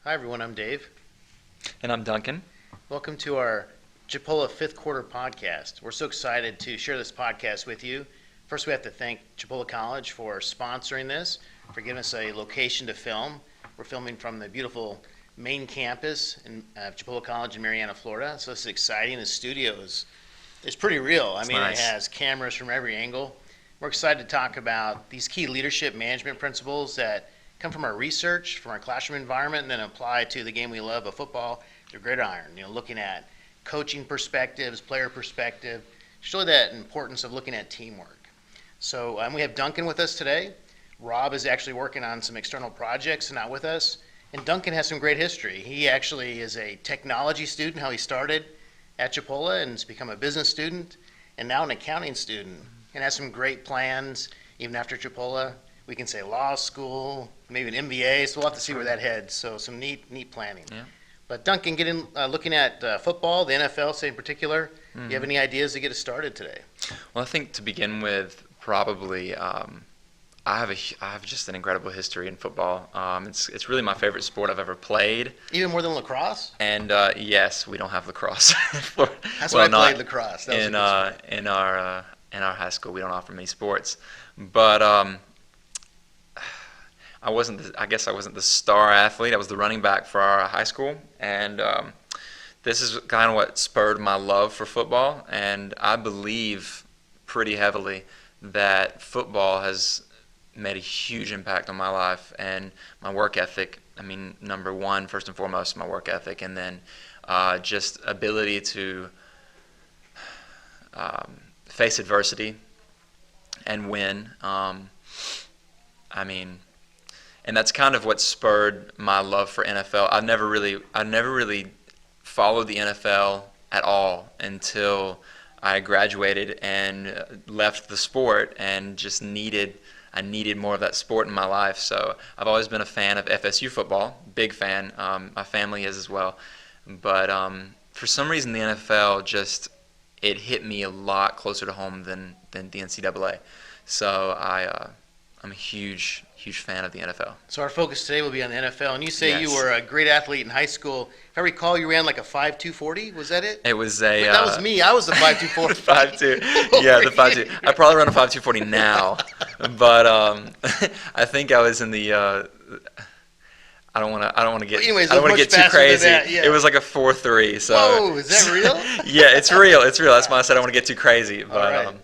Hi everyone, I'm Dave. And I'm Duncan. Welcome to our Chipola fifth quarter podcast. We're so excited to share this podcast with you. First, we have to thank Chipola College for sponsoring this, for giving us a location to film. We're filming from the beautiful main campus in Chipola College in Marianna, Florida. So this is exciting. The studio is pretty real. I mean, nice. It has cameras from every angle. We're excited to talk about these key leadership management principles that come from our research, from our classroom environment, and then apply to the game we love of football, the gridiron. Looking at coaching perspectives, player perspective, show that importance of looking at teamwork. So we have Duncan with us today. Rob is actually working on some external projects, not with us. And Duncan has some great history. He actually is a technology student, how he started at Chipola, and has become a business student, and now an accounting student, and has some great plans even after Chipola. We can say law school, maybe an MBA, so we'll have to see where that heads. So some neat planning. Yeah. But Duncan, looking at football, the NFL, say in particular, do you have any ideas to get us started today? Well, I think to begin with, probably I have just an incredible history in football. It's really my favorite sport I've ever played. Even more than lacrosse? And yes, we don't have lacrosse. That's why I played lacrosse. That was in a good sport. in our high school, we don't offer many sports. But I guess I wasn't the star athlete. I was the running back for our high school, and this is kind of what spurred my love for football. And I believe pretty heavily that football has made a huge impact on my life and my work ethic. I mean, number one, first and foremost, my work ethic, and then just ability to face adversity and win. And that's kind of what spurred my love for NFL. I never really followed the NFL at all until I graduated and left the sport and just I needed more of that sport in my life. So I've always been a fan of FSU football, big fan. My family is as well. But for some reason the NFL it hit me a lot closer to home than the NCAA. So I'm a huge fan of the NFL. So our focus today will be on the NFL. And you say Yes. you were a great athlete in high school. If I recall, you ran like a 5.240. Was that it? It was Wait, that was me. I was the 5.240. 5.2. Yeah, the 5.2. I probably run a 5.240 now, but I think I was in the. I don't want to get. Anyways, I don't want to get too crazy. Yeah. It was like a 4.3. So. Whoa, is that real? Yeah, it's real. It's real. That's why I said I don't want to get too crazy. But All right.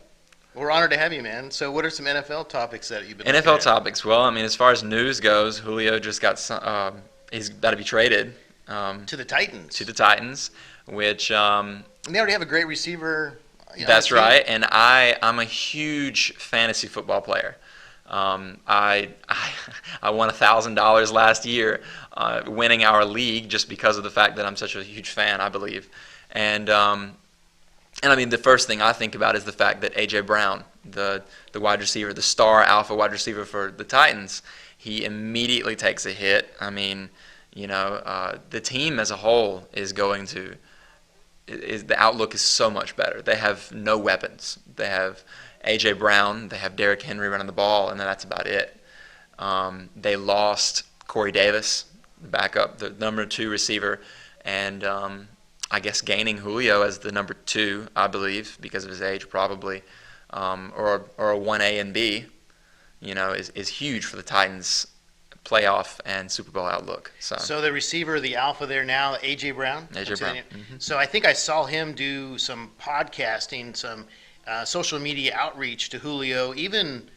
We're honored to have you, man. So what are some NFL topics that you've been looking NFL at? topics. Well, I mean, as far as news goes, Julio just got he's about to be traded To the Titans. to the Titans, which. And they already have a great receiver. That's right, and I'm a huge fantasy football player. I won $1,000 last year, winning our league just because of the fact that I'm such a huge fan. I believe, and I mean the first thing I think about is the fact that A.J. Brown, the wide receiver, the star alpha wide receiver for the Titans, he immediately takes a hit. I mean, the team as a whole is going to. The outlook is so much better. They have no weapons. They have A.J. Brown, they have Derrick Henry running the ball, and then that's about it. They lost Corey Davis, the backup, the number 2 receiver, and I guess gaining Julio as the number 2, I believe, because of his age probably, or a 1A and B, is huge for the Titans' playoff and Super Bowl outlook. So the receiver, the alpha there now, A.J. Brown? A.J. That's Brown. it. So I think I saw him do some podcasting, some social media outreach to Julio, even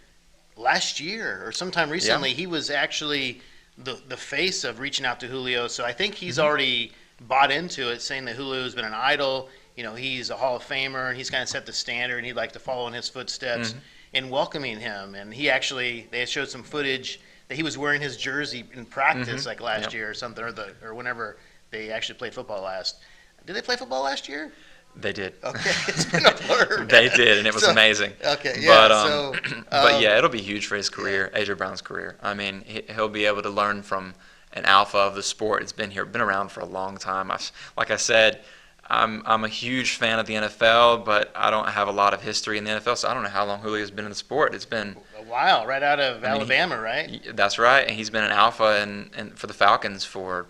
last year or sometime recently. Yeah. He was actually the face of reaching out to Julio. So I think he's already bought into it, saying that Julio's been an idol. He's a Hall of Famer, and he's kind of set the standard, and he'd like to follow in his footsteps in welcoming him. And they had showed some footage that he was wearing his jersey in practice like last year or something, or whenever they actually played football last. Did they play football last year? They did. Okay, it's been a blur. They did, and it was amazing. Okay, yeah. But yeah, it'll be huge for his career, A.J. Brown's career. I mean, he'll be able to learn from an alpha of the sport. It's been around for a long time. Like I said, I'm a huge fan of the NFL, but I don't have a lot of history in the NFL, so I don't know how long Julio's been in the sport. It's been a while, right out of Alabama, right? That's right, and he's been an alpha and for the Falcons for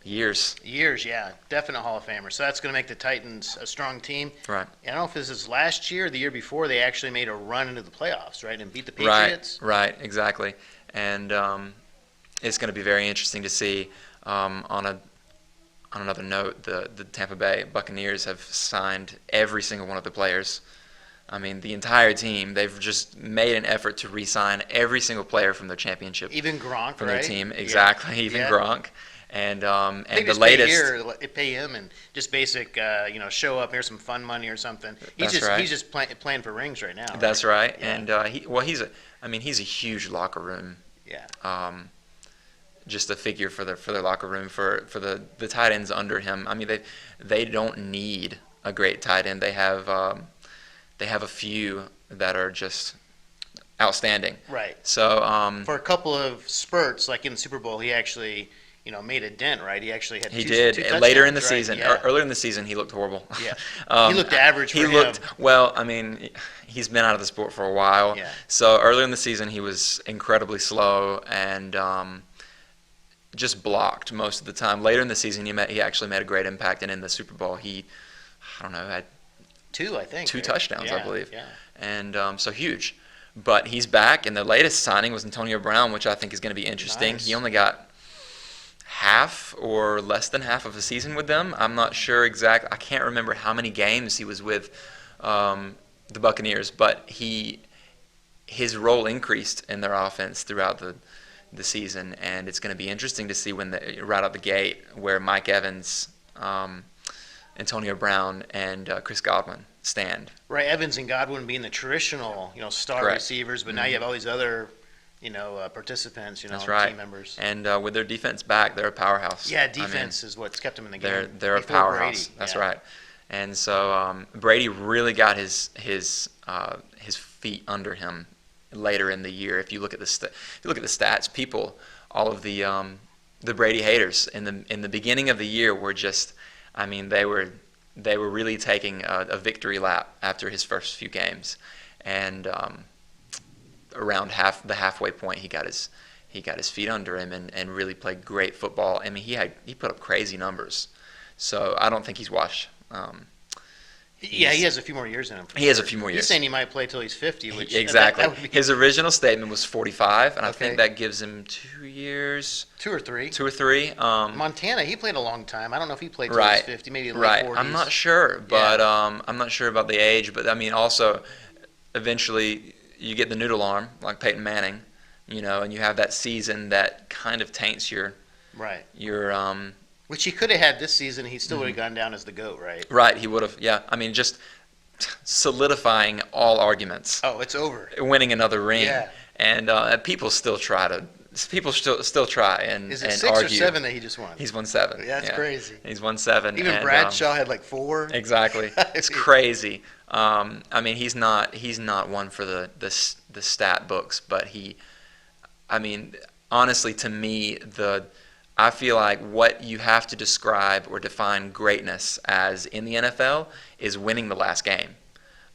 Years. Years, yeah. Definite Hall of Famer. So that's going to make the Titans a strong team. Right. And I don't know if this is last year or the year before, they actually made a run into the playoffs, right, and beat the Right. Patriots. Right. Exactly. And it's going to be very interesting to see. On another note, the Tampa Bay Buccaneers have signed every single one of the players. I mean, the entire team. They've just made an effort to re-sign every single player from their championship, Even Gronk, from right? their team. Exactly. Yeah. Even Yeah. Gronk. And They the just latest. pay him and just basic, show up. Here's some fun money or something. That's right. He's just playing for rings right now. That's right. Yeah. And he's a huge locker room. Yeah. Just a figure for their locker room for the tight ends under him. I mean, they don't need a great tight end. They have a few that are just outstanding. Right. So For a couple of spurts, like in the Super Bowl, he actually made a dent. Right. He actually had he two did touchdowns, later in the right? season. Yeah. Earlier in the season, he looked horrible. Yeah. He looked average for He him. looked well. I mean, he's been out of the sport for a while. Yeah. So earlier in the season, he was incredibly slow and just blocked most of the time. Later in the season, he actually made a great impact, and in the Super Bowl, had Two, I think. two right? touchdowns, I Yeah, believe. Yeah. And so huge. But he's back, and the latest signing was Antonio Brown, which I think is going to be interesting. Nice. He only got half or less than half of a season with them. I'm not sure exactly. I can't remember how many games he was with the Buccaneers, but his role increased in their offense throughout the season, and it's going to be interesting to see right out the gate where Mike Evans, Antonio Brown, and Chris Godwin stand. Right. Evans and Godwin being the traditional, star Correct. receivers, but now you have all these other, participants, That's right. team members. And with their defense back, they're a powerhouse. Yeah, I mean, defense is what's kept them in the game. they're a before powerhouse. Brady. That's Yeah. right. And so Brady really got his feet under him later in the year. If you look at the stats, all of the Brady haters in the beginning of the year were just, I mean, they were really taking a victory lap after his first few games, and around the halfway point, he got his feet under him and really played great football. I mean, he put up crazy numbers. So I don't think he's washed. Yeah, he has a few more years in him. He has a few more years. He's saying he might play till he's 50, which Exactly. that would be His original statement was 45, and I Okay. think that gives him 2 years, 2 or 3. 2 or 3. Montana, he played a long time. I don't know if he played till Right. he's 50, maybe late Right. 40s. I'm not sure, but I'm not sure about the age. But I mean, also, eventually, you get the noodle arm like Peyton Manning, and you have that season that kind of taints your Right. Which he could have had this season. He still would Mm-hmm. have gone down as the GOAT, right? Right. He would have. Yeah. I mean, just solidifying all arguments, Oh, it's over. winning another ring, Yeah. and people still try and Is it and 6 argue. or 7 that he just won? He's won 7. Yeah, that's crazy. He's won 7. Even and, Bradshaw had like 4. Exactly. It's crazy. I mean, he's not one for the stat books, but honestly, to me, I feel like what you have to describe or define greatness as in the NFL is winning the last game.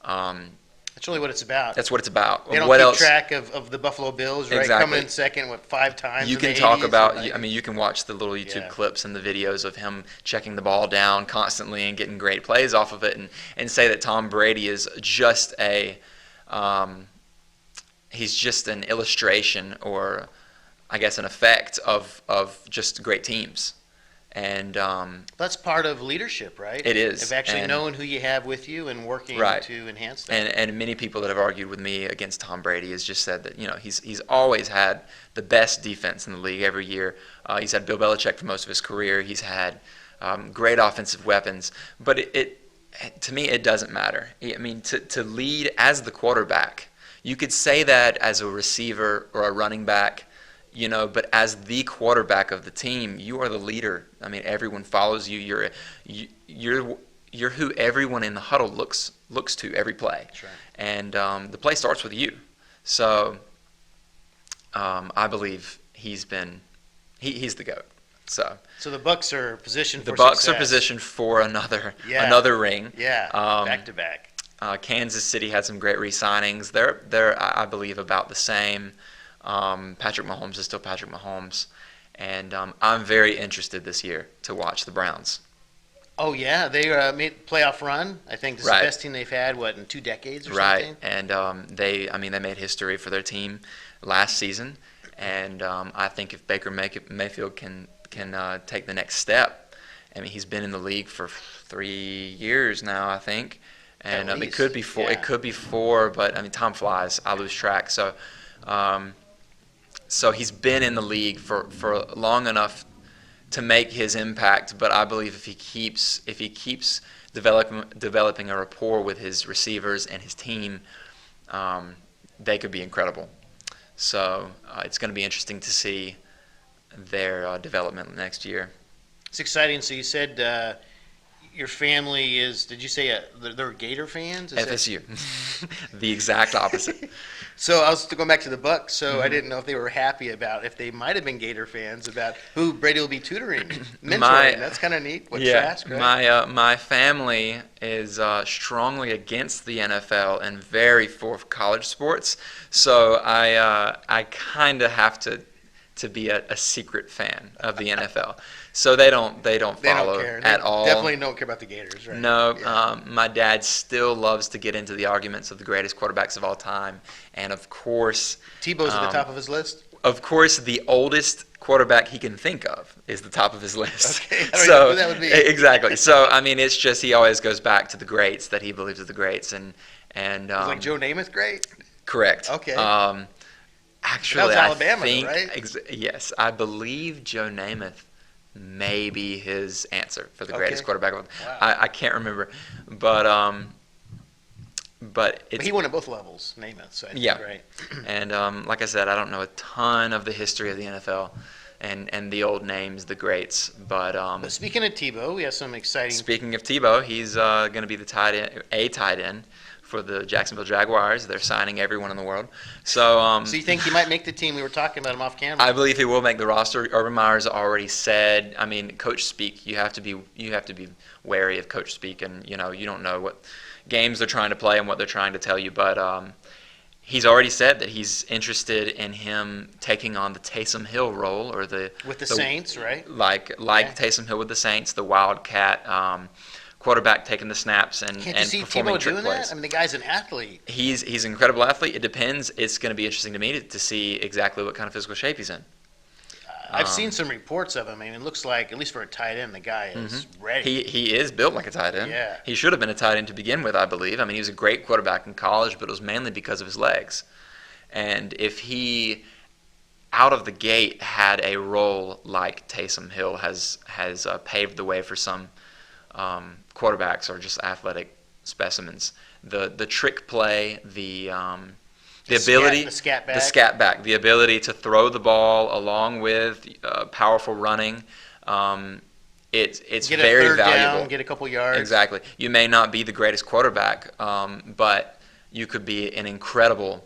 That's really what it's about. That's what it's about. They don't what keep else? track of the Buffalo Bills, right? Exactly. Coming in second, 5 times. You in can the talk 80s about. and 90s. You can watch the little YouTube Yeah. clips and the videos of him checking the ball down constantly and getting great plays off of it, and say that Tom Brady is just he's just an illustration, or I guess an effect of just great teams. And That's part of leadership, right? It is, Of actually and- knowing who you have with you and working Right. to enhance that. and many people that have argued with me against Tom Brady has just said that he's always had the best defense in the league every year. He's had Bill Belichick for most of his career. He's had great offensive weapons, but to me it doesn't matter. I mean, to lead as the quarterback, you could say that as a receiver or a running back. But as the quarterback of the team, you are the leader. I mean, everyone follows you. You're who everyone in the huddle looks to every play. That's right. And the play starts with you. So I believe he's the GOAT. So the Bucks are positioned for the Bucks success. are positioned for another ring. Yeah, back to back. Kansas City had some great re-signings. They're I believe about the same. Patrick Mahomes is still Patrick Mahomes, And I'm very interested this year to watch the Browns. Oh yeah, they made playoff run. I think this is the Right. best team they've had in 2 decades or Right, something. and they made history for their team last season, and I think if Mayfield can take the next step, I mean he's been in the league for 3 years now, I think, and At it could least, be four. yeah. It could be four, but I mean time flies. I lose track. Um, so he's been in the league for long enough to make his impact. But I believe if he keeps developing a rapport with his receivers and his team, they could be incredible. So it's going to be interesting to see their development next year. It's exciting. So you said your family is. Did you say they're Gator fans? Is that- FSU, the exact opposite. So I was going back to the Bucks. So I Mhm. didn't know if they were happy about if they might have been Gator fans about who Brady will be tutoring, mentoring. My- That's kind of neat. What Yeah, Trask, right? my family is strongly against the NFL and very for college sports. So I kind of have to be a secret fan of the NFL. So they don't They follow don't care. at They all. Definitely don't care about the Gators, right? No, Yeah. my dad still loves to get into the arguments of the greatest quarterbacks of all time, and of course, Tebow's at the top of his list. the oldest quarterback he can think of is the top of his list. Okay, I don't know who that would be. Exactly. So I mean, it's just he always goes back to the greats that he believes are the greats, and Is like Joe Namath great? correct. Okay. Actually, That was Alabama, I think right? yes, I believe Joe Namath may be his answer for the greatest Okay. quarterback. Wow. I can't remember, but But it's he won at both levels, Namath. So I think, Yeah. right. and like I said, I don't know a ton of the history of the NFL and the old names, the greats, but But speaking of Tebow, we have some exciting. speaking of Tebow, he's going to be the tight end for the Jacksonville Jaguars. They're signing everyone in the world. So So you think he might make the team? We were talking about him off camera. I believe he will make the roster. Urban Meyer's already said. I mean, coach speak. You have to be wary of coach speak, and you don't know what games they're trying to play and what they're trying to tell you. But he's already said that he's interested in him taking on the Taysom Hill role or with the Saints, right? like Yeah. Taysom Hill with the Saints, the Wildcat quarterback taking the snaps and Can't you see performing Tebow trick doing plays. that? I mean, the guy's an athlete. He's an incredible athlete. It depends. It's going to be interesting to me to see exactly what kind of physical shape he's in. I've seen some reports of him. I mean, it looks like, at least for a tight end, the guy is ready. He is built like a tight end. Yeah. He should have been a tight end to begin with, I believe. I mean, he was a great quarterback in college, but it was mainly because of his legs. And if he, out of the gate, had a role like Taysom Hill has paved the way for some quarterbacks or just athletic specimens, the trick play, the ability, the scat back. the scat back, the ability to throw the ball along with powerful running. It's Get a very third valuable. down, get a couple yards. Exactly. You may not be the greatest quarterback, but you could be an incredible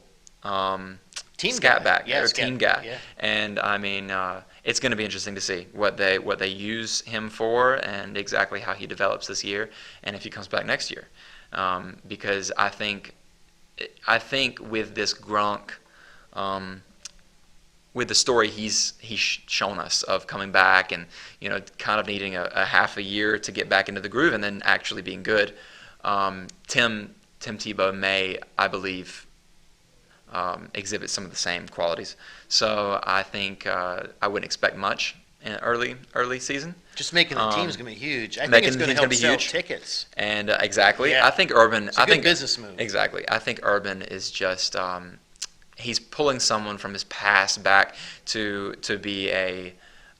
Team scat guy. back Yeah, or scat- team guy. yeah. And I mean, it's going to be interesting to see what they use him for and exactly how he develops this year, and if he comes back next year. Because I think with this Gronk, with the story he's shown us of coming back and kind of needing a half a year to get back into the groove and then actually being good, Tim Tebow may, I believe, exhibit some of the same qualities. So I think I wouldn't expect much in early season. Just making the team is going to be huge. I think making it's going the to team's help gonna be sell huge. tickets. And exactly, Yeah. I think Urban. It's a I good think business move. Exactly, I think Urban is just he's pulling someone from his past back to be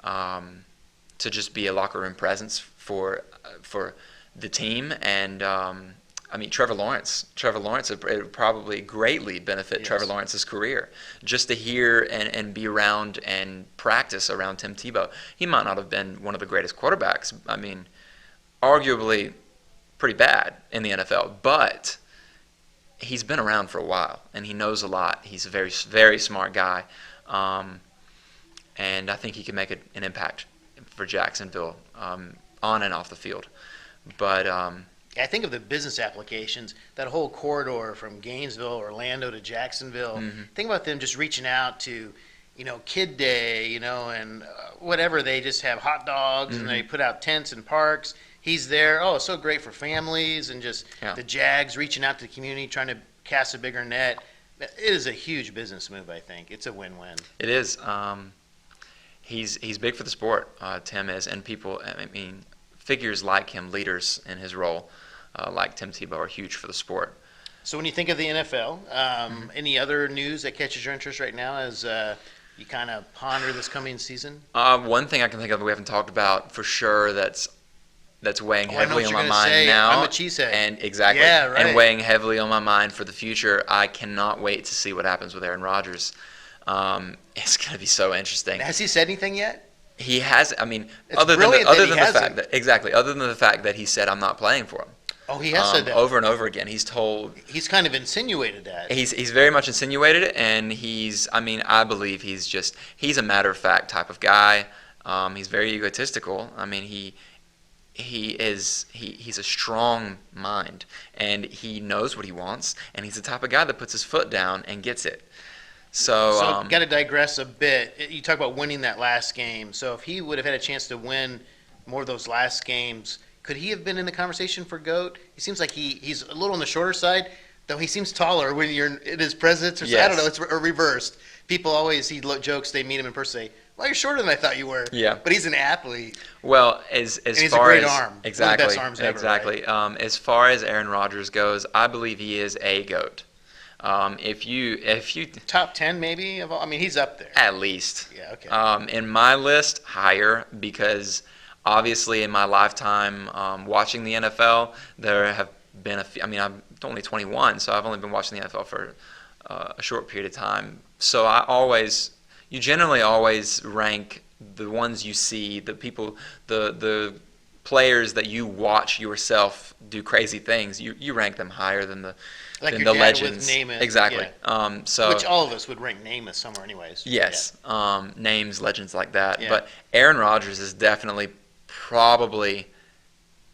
to just be a locker room presence for the team. And I mean, Trevor Lawrence, it would probably greatly benefit Yes. Trevor Lawrence's career just to hear and be around and practice around Tim Tebow. He might not have been one of the greatest quarterbacks. I mean, arguably pretty bad in the NFL, but he's been around for a while and he knows a lot. He's a very, very smart guy, and I think he can make an impact for Jacksonville on and off the field. But I think of the business applications, that whole corridor from Gainesville, Orlando to Jacksonville. Mhm. Think about them just reaching out to, kid day, and whatever. They just have hot dogs and they put out tents in parks. He's there. Oh, so great for families and just the Jags reaching out to the community, trying to cast a bigger net. It is a huge business move, I think. It's a win-win. It is. He's big for the sport. Tim is, and people. I mean, figures like him, leaders in his role, like Tim Tebow, are huge for the sport. So when you think of the NFL, any other news that catches your interest right now as you kind of ponder this coming season? One thing I can think of we haven't talked about for sure that's weighing heavily on my mind now. I'm a cheesehead. And exactly. Yeah, right. And weighing heavily on my mind for the future. I cannot wait to see what happens with Aaron Rodgers. It's going to be so interesting. Has he said anything yet? He has. I mean, It's other than brilliant that he hasn't. other than the fact that he said I'm not playing for him. Oh, he has said that over and over again. He's told. He's kind of insinuated that. He's very much insinuated it, and I believe he's a matter of fact type of guy. He's very egotistical. I mean, he's a strong mind, and he knows what he wants, and he's the type of guy that puts his foot down and gets it. So got to digress a bit. You talk about winning that last game. So if he would have had a chance to win more of those last games, could he have been in the conversation for GOAT? He seems like he's a little on the shorter side, though he seems taller when you're in his presence. Or Yes. I don't know, it's reversed. People always, jokes, they meet him in person, say, well, you're shorter than I thought you were. Yeah. But he's an athlete. Well, as he's far a great as arm. exactly, One of the best arms ever, exactly. As far as Aaron Rodgers goes, I believe he is a GOAT. If you Top 10 maybe? He's up there. at least. Yeah, okay. In my list, higher, because obviously in my lifetime watching the NFL, there have been a few. I'm only 21, so I've only been watching the NFL for a short period of time. So you generally always rank the ones you see, the people, the players that you watch yourself do crazy things. You rank them higher than the Like than your the dad legends. with Namath. Exactly. Yeah. So Which all of us would rank Namath somewhere anyways. yes, names, legends like that. Yeah. But Aaron Rodgers is definitely probably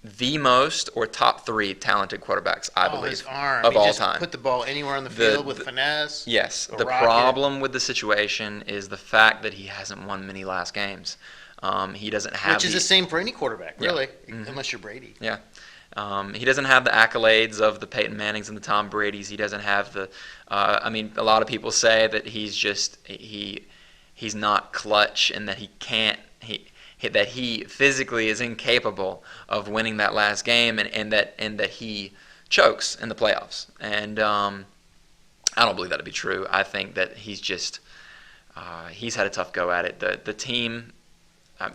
the most or top 3 talented quarterbacks, I believe, his arm. of He all just time. put the ball anywhere on the field with finesse. Yes. a The rocket. problem with the situation is the fact that he hasn't won many last games. He doesn't have Which is the same for any quarterback, Yeah. really, Mhm. unless you're Brady. Yeah. He doesn't have the accolades of the Peyton Mannings and the Tom Bradys. He doesn't have the. A lot of people say that he's not clutch and that he can't. That he physically is incapable of winning that last game, and that he chokes in the playoffs. And I don't believe that to be true. I think that he's had a tough go at it. The team.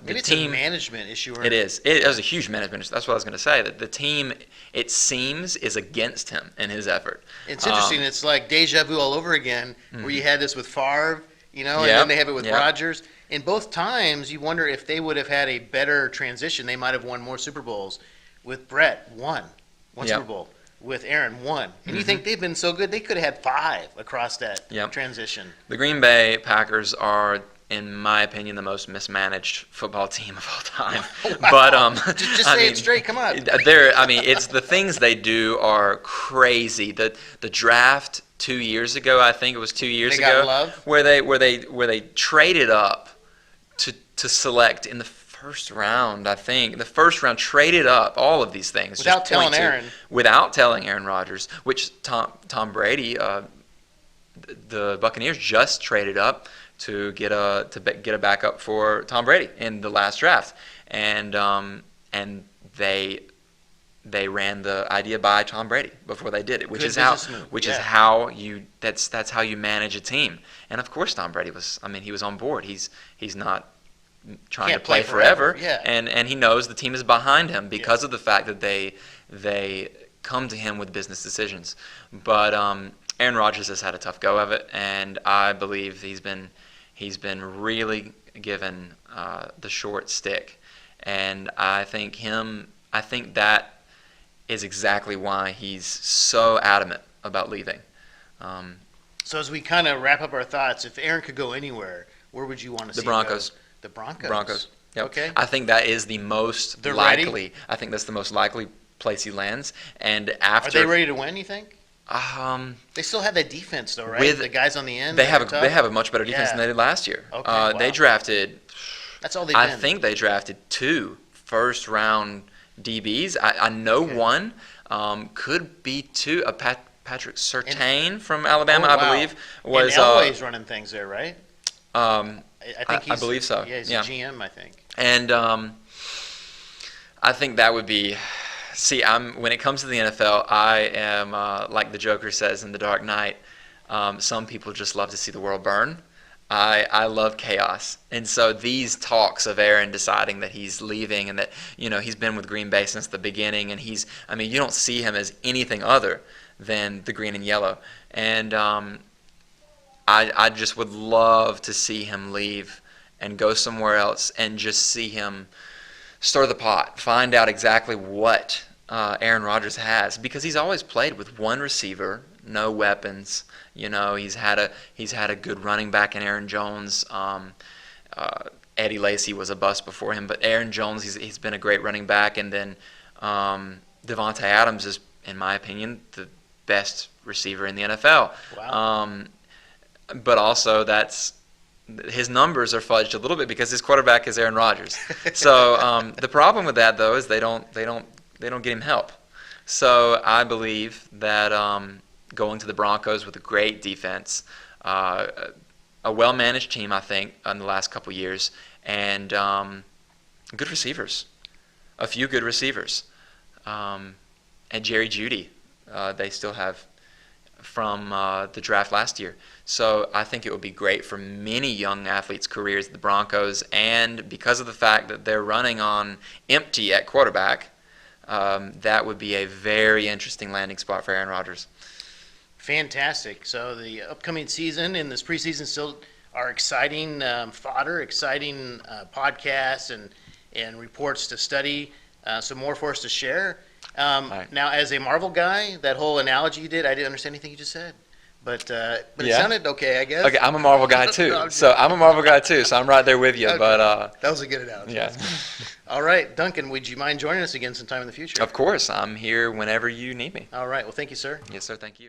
Maybe it's a management issue. It is. It was a huge management issue. That's what I was going to say. That the team, it seems, is against him in his effort. It's interesting. It's like deja vu all over again, where you had this with Favre, and Yep. then they have it with Yep. Rodgers. In both times, you wonder if they would have had a better transition. They might have won more Super Bowls. With Brett, one Yep. Super Bowl. With Aaron, one. And you think they've been so good, they could have had 5 across that Yep. transition. The Green Bay Packers are, in my opinion, the most mismanaged football team of all time. Wow. But Just say it straight. Come on. It's the things they do are crazy. The draft 2 years ago, I think it was 2 years They ago, got Love? where they traded up to select in the first round. I think the first round traded up. All of these things Without just point telling Aaron. without telling Aaron Rodgers, which Tom Brady, the Buccaneers just traded up to get a backup for Tom Brady in the last draft, and they ran the idea by Tom Brady before they did it, which Good is how business move. which Yeah. is how that's how you manage a team. And of course, Tom Brady he was on board. He's not trying Can't to play play forever. forever, Yeah. and he knows the team is behind him because of the fact that they come to him with business decisions. But Aaron Rodgers has had a tough go of it, and I believe he's been really given the short stick, and I think that is exactly why he's so adamant about leaving. So as we kind of wrap up our thoughts, if Aaron could go anywhere, where would you want to see The Broncos. him go? The Broncos. Broncos. Yep. Okay. I think that is the most They're likely. ready? I think that's the most likely place he lands. And Are after they ready to win, you think? They still have that defense, though, right? With The guys on the end. they that have are tough? they have a much better defense Yeah. than they did last year. Okay, wow. They drafted. That's all they've I been. think they drafted 2 first-round DBs. I know Okay. one, could be 2. Patrick Surtain from Alabama, Oh, I wow. believe, was. And Elway's running things there, right? Um, I think I believe so. Yeah, he's Yeah. a GM, I think. And I think that would be. See, when it comes to the NFL, I am like the Joker says in The Dark Knight. Some people just love to see the world burn. I love chaos, and so these talks of Aaron deciding that he's leaving and that he's been with Green Bay since the beginning, and you don't see him as anything other than the green and yellow, and I just would love to see him leave and go somewhere else and just see him stir the pot, find out exactly what Aaron Rodgers has, because he's always played with one receiver, no weapons. He's had a good running back in Aaron Jones. Eddie Lacy was a bust before him, but Aaron Jones, he's been a great running back, and then Devontae Adams is, in my opinion, the best receiver in the NFL. Wow. But also his numbers are fudged a little bit because his quarterback is Aaron Rodgers. So the problem with that, though, is they don't get him help. So I believe that going to the Broncos with a great defense, a well-managed team, I think, in the last couple years, and good receivers, a few good receivers, and Jerry Jeudy, they still have from the draft last year. So I think it would be great for many young athletes' careers at the Broncos, and because of the fact that they're running on empty at quarterback, that would be a very interesting landing spot for Aaron Rodgers. Fantastic. So the upcoming season and this preseason still are exciting fodder, exciting podcasts and reports to study. Some more for us to share. Right. Now, as a Marvel guy, that whole analogy you did, I didn't understand anything you just said. But it Yeah? sounded okay, I guess. Okay, I'm a Marvel guy too. No, I'm So I'm a Marvel guy too. So I'm right there with you. Okay. But That was a good analogy. yeah, All right, Duncan, would you mind joining us again sometime in the future? of course, I'm here whenever you need me. All right. Well, thank you, sir. Yes, sir. Thank you.